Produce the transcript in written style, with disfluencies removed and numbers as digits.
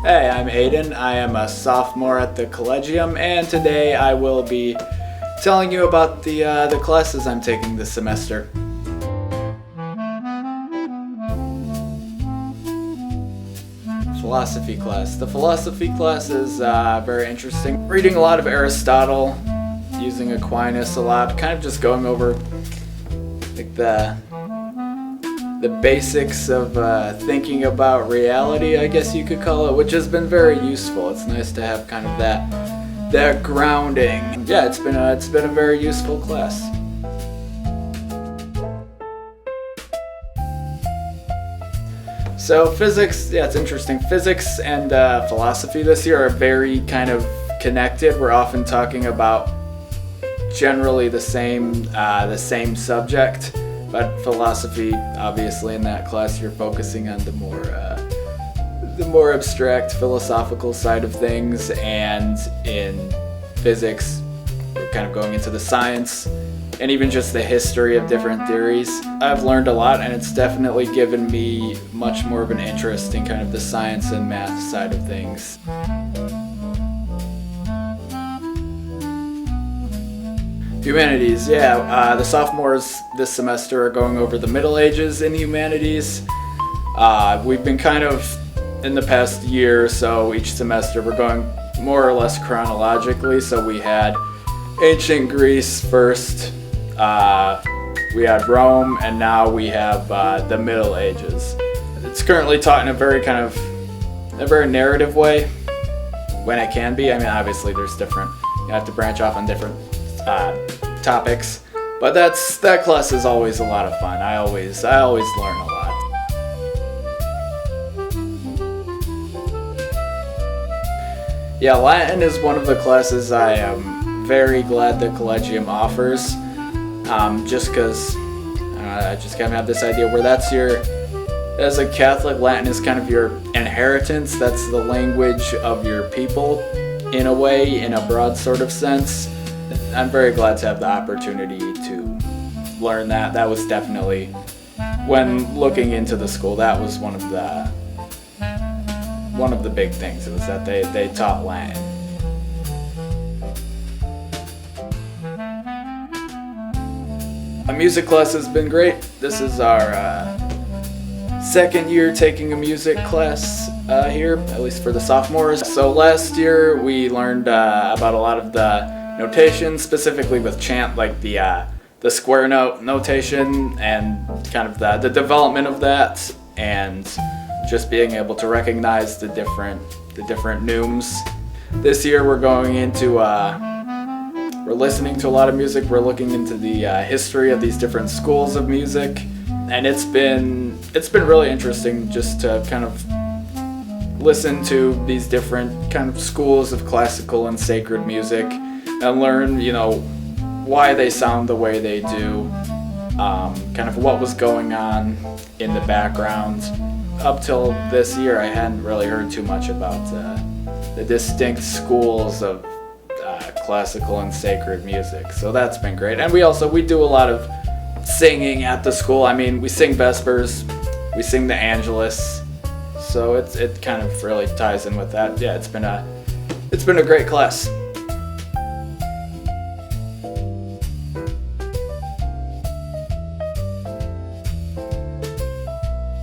Hey, I'm Aidan. I am a sophomore at the Collegium, and today I will be telling you about the classes I'm taking this semester. Philosophy class. The philosophy class is very interesting. Reading a lot of Aristotle, using Aquinas a lot, kind of just going over like the basics of thinking about reality, I guess you could call it, which has been very useful. It's nice to have kind of that grounding. Yeah, it's been a very useful class. So physics, yeah, it's interesting. Physics and philosophy this year are very kind of connected. We're often talking about generally the same subject. But philosophy, obviously, in that class, you're focusing on the more abstract philosophical side of things, and in physics, we're kind of going into the science and even just the history of different theories. I've learned a lot, and it's definitely given me much more of an interest in kind of the science and math side of things. Humanities, yeah. The sophomores this semester are going over the Middle Ages in humanities. We've been kind of, in the past year or so, each semester we're going more or less chronologically. So we had ancient Greece first, we had Rome, and now we have the Middle Ages. It's currently taught in a very narrative way, when it can be. I mean, obviously there's different, you have to branch off on different topics, but that class is always a lot of fun. I always learn a lot. Yeah, Latin is one of the classes I am very glad the Collegium offers, just because I just kind of have this idea where as a Catholic, Latin is kind of your inheritance. That's the language of your people, in a way, in a broad sort of sense. I'm very glad to have the opportunity to learn that. That was definitely, when looking into the school, that was one of the big things. It was that they taught Latin. A music class has been great. This is our second year taking a music class here, at least for the sophomores. So last year we learned about a lot of the notation, specifically with chant, like the square note notation and kind of the development of that, and just being able to recognize the different neumes. This year we're going into we're listening to a lot of music. We're looking into the history of these different schools of music, and it's been really interesting just to kind of listen to these different kind of schools of classical and sacred music and learn, why they sound the way they do, kind of what was going on in the background. Up till this year, I hadn't really heard too much about the distinct schools of classical and sacred music, so that's been great. And we do a lot of singing at the school. I mean, we sing Vespers, we sing the Angelus, so it kind of really ties in with that. Yeah, it's been a great class.